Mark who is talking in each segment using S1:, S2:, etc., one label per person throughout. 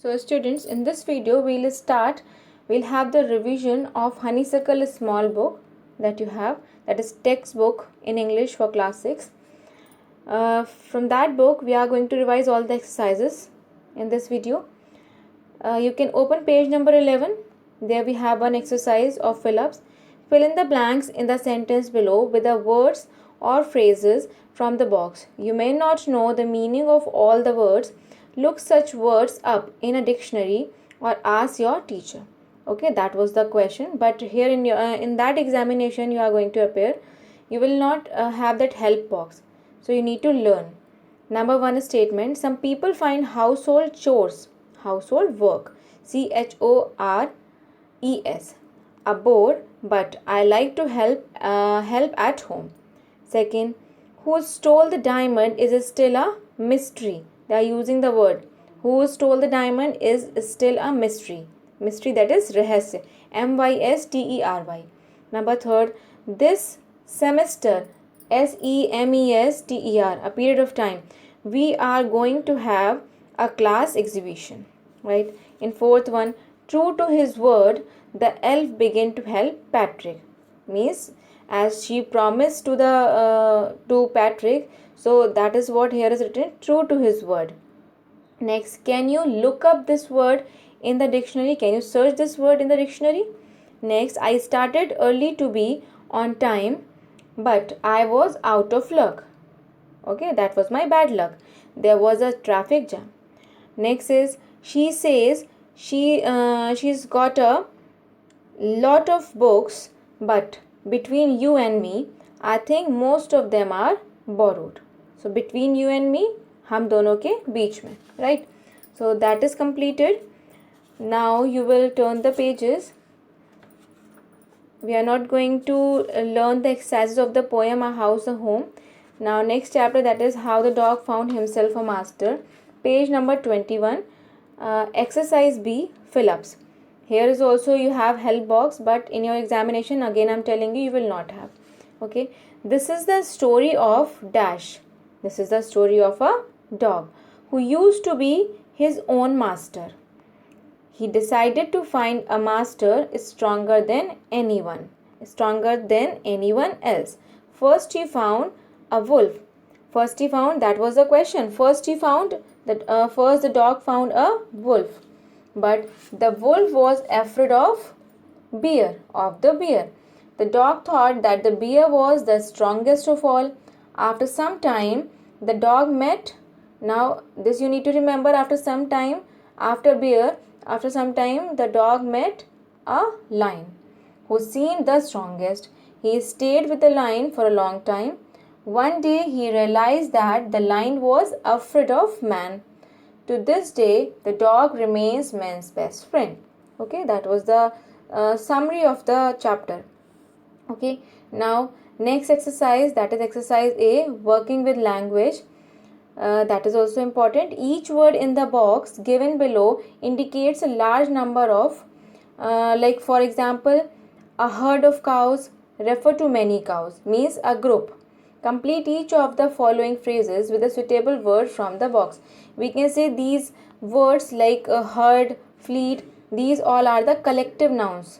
S1: So students, in this video we'll have the revision of Honeysuckle small book that you have, that is textbook in English for class 6. From that book we are going to revise all the exercises in this video. You can open page number 11. There we have one exercise of fill-ups. Fill in the blanks in the sentence below with the words or phrases from the box. You may not know the meaning of all the words. Look such words up in a dictionary or ask your teacher. Okay, that was the question. But here in that examination you are going to appear, you will not have that help box. So you need to learn. Number 1 statement. Some people find household chores, household work, chores, a bore, but I like to help at home. Second, who stole the diamond is still a mystery. They are using the word who stole the diamond is still a mystery. Mystery, that is rahasya. mystery. Number 3, this semester, semester, a period of time, we are going to have a class exhibition, right? In 4th one, true to his word, the elf began to help Patrick. Means as she promised to Patrick, so that is what here is written, true to his word. Next, can you look up this word in the dictionary? Can you search this word in the dictionary? Next, I started early to be on time, but I was out of luck. Okay, that was my bad luck. There was a traffic jam. Next is, she says she's got a lot of books, but between you and me, I think most of them are borrowed. So between you and me, हम दोनों के बीच में, right? So that is completed. Now you will turn the pages. We are not going to learn the exercises of the poem A House, a Home. Now next chapter, that is How the Dog Found Himself a Master. Page number 21. Exercise B, fill-ups. Here is also you have help box, but in your examination, again I'm telling you, you will not have. Okay. This is the story of Dash. This is the story of a dog who used to be his own master. He decided to find a master stronger than anyone else. First he found a wolf. That was the question. First the dog found a wolf. But the wolf was afraid of the bear. The dog thought that the bear was the strongest of all. After some time, the dog met. Now, this you need to remember. After some time, the dog met a lion who seemed the strongest. He stayed with the lion for a long time. One day, he realized that the lion was afraid of man. To this day, the dog remains man's best friend. Okay, that was the summary of the chapter. Okay, now next exercise, that is exercise A, working with language. That is also important. Each word in the box given below indicates a large number of, like for example, a herd of cows refer to many cows, means a group. Complete each of the following phrases with a suitable word from the box. We can say these words like a herd, fleet, these all are the collective nouns.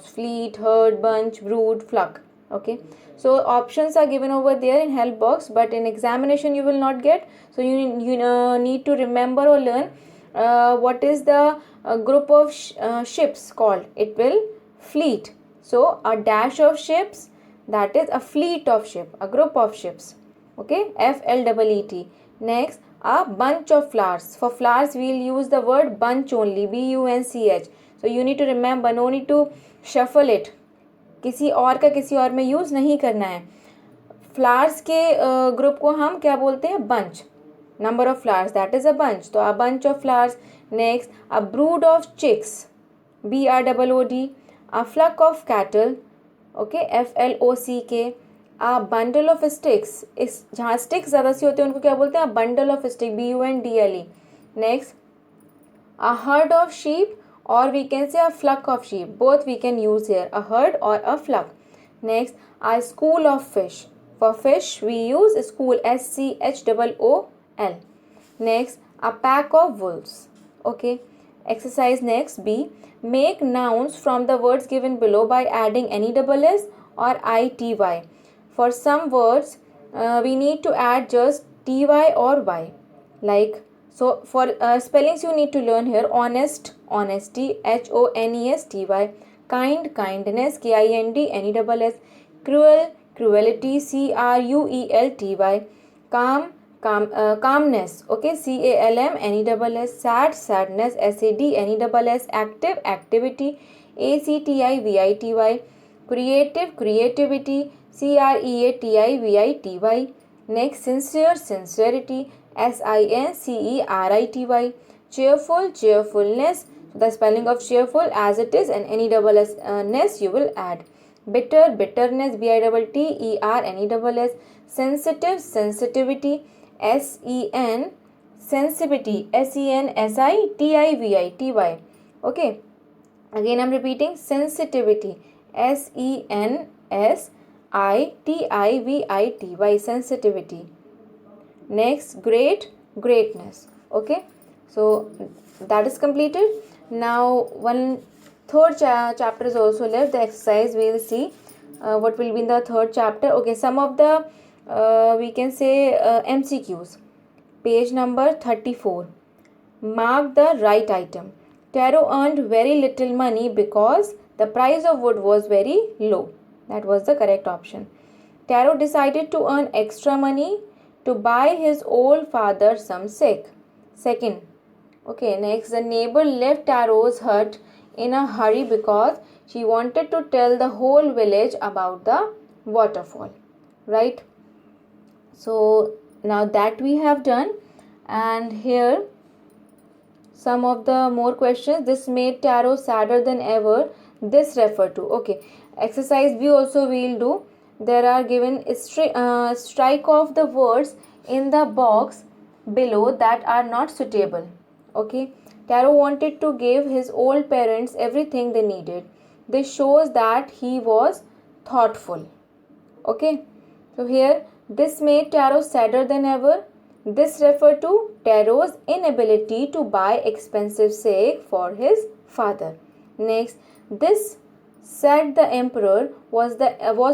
S1: Fleet, herd, bunch, brood, flock. Okay. So options are given over there in help box, but in examination you will not get. So you need to remember or learn what is the group of ships called. It will fleet. So a dash of ships, that is a fleet of ship, a group of ships. Okay, FLEET. Next, a bunch of flowers. For flowers, we will use the word bunch only, BUNCH. So you need to remember, no need to shuffle it. किसी और का किसी और में use नहीं करना है. Flowers के ग्रुप को हम क्या बोलते हैं? Bunch. Number of flowers, that is a bunch. तो a bunch of flowers. Next, a brood of chicks, BROOD. A flock of cattle, okay, FLOCK. A bundle of sticks, इस जहाँ स्टिक्स ज़्यादा सी होते हैं उनको क्या बोलते हैं? Bundle of stick, BUNDLE. Next, a herd of sheep, or we can say a flock of sheep. Both we can use here, a herd or a flock. Next, a school of fish. For fish we use school, SCHOOL. Next, a pack of wolves. Okay. Exercise next B. Make nouns from the words given below by adding any double s or ity. For some words, we need to add just ty or y. Like, so for spellings you need to learn here: honest, honesty, honesty, kind, kindness, kind, any double s, cruel, cruelty, cruelty, calm, calmness, okay, calm, any double s, sad, sadness, sad, any double s, active, activity, activity, creative, creativity, creativity. Next, sincere, sincerity, sincerity. Cheerful, cheerfulness. The spelling of cheerful as it is, and any double s ness you will add. Bitter, bitterness, bitter, any double s. Sensitive, sensitivity, sen, sensitivity, sensitivity. Okay, again I'm repeating: sensitivity, sensitivity, sensitivity. Next, great, greatness. Okay, so that is completed. Now one third chapter is also left. The exercise we will see what will be in the third chapter. Okay, some of the we can say MCQs. Page number 34. Mark the right item. Taro earned very little money because the price of wood was very low. That was the correct option. Taro decided to earn extra money to buy his old father some sick. Second. Okay, next, the neighbor left Taro's hut in a hurry because she wanted to tell the whole village about the waterfall. Right? So now that we have done, and here some of the more questions. This made Taro sadder than ever. This refer to. Okay, exercise B also we will do. There are given strike off the words in the box below that are not suitable. Okay, Taro wanted to give his old parents everything they needed. This shows that he was thoughtful. Okay, so here this made Taro sadder than ever. This referred to Taro's inability to buy expensive sake for his father. Next, this said the emperor was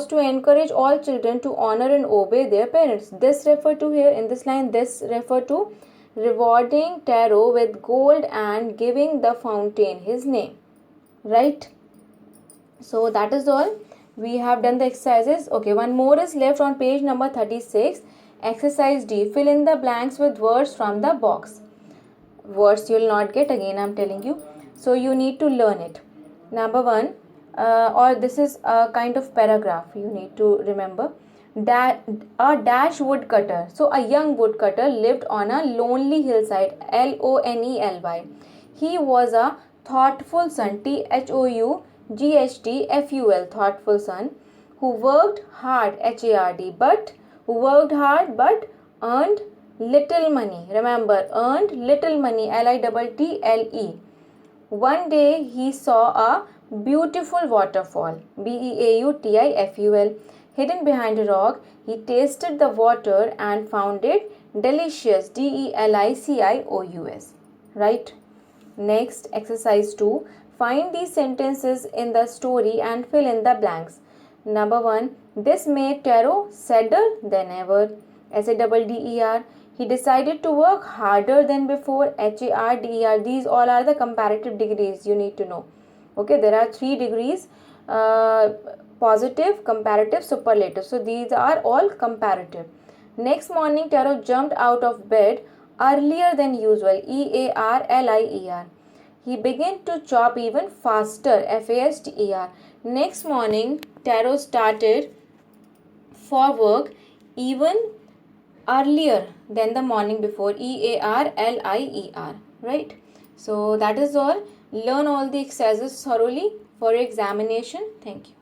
S1: to encourage all children to honor and obey their parents. This referred to here in this line. This referred to rewarding Taro with gold and giving the fountain his name. Right? So that is all. We have done the exercises. Okay, one more is left on page number 36. Exercise D. Fill in the blanks with words from the box. Words you will not get, again I am telling you. So you need to learn it. Number 1, or this is a kind of paragraph you need to remember. A dash woodcutter. So a young woodcutter lived on a lonely hillside. Lonely. He was a thoughtful son. Thoughtful, thoughtful son, who worked hard. Hard, but earned little money. Remember, earned little money. Little. One day he saw a beautiful waterfall. Beautiful. Hidden behind a rock. He tasted the water and found it delicious. Delicious. Right? Next, exercise 2. Find these sentences in the story and fill in the blanks. Number 1. This made Taro sadder than ever. Sadder. He decided to work harder than before. Harder. These all are the comparative degrees you need to know. Okay, there are 3 degrees. Positive, comparative, superlative. So these are all comparative. Next morning, Taro jumped out of bed earlier than usual. Earlier. He began to chop even faster. Faster. Next morning, Taro started for work even earlier than the morning before. Earlier. Right? So that is all. Learn all the exercises thoroughly for your examination. Thank you.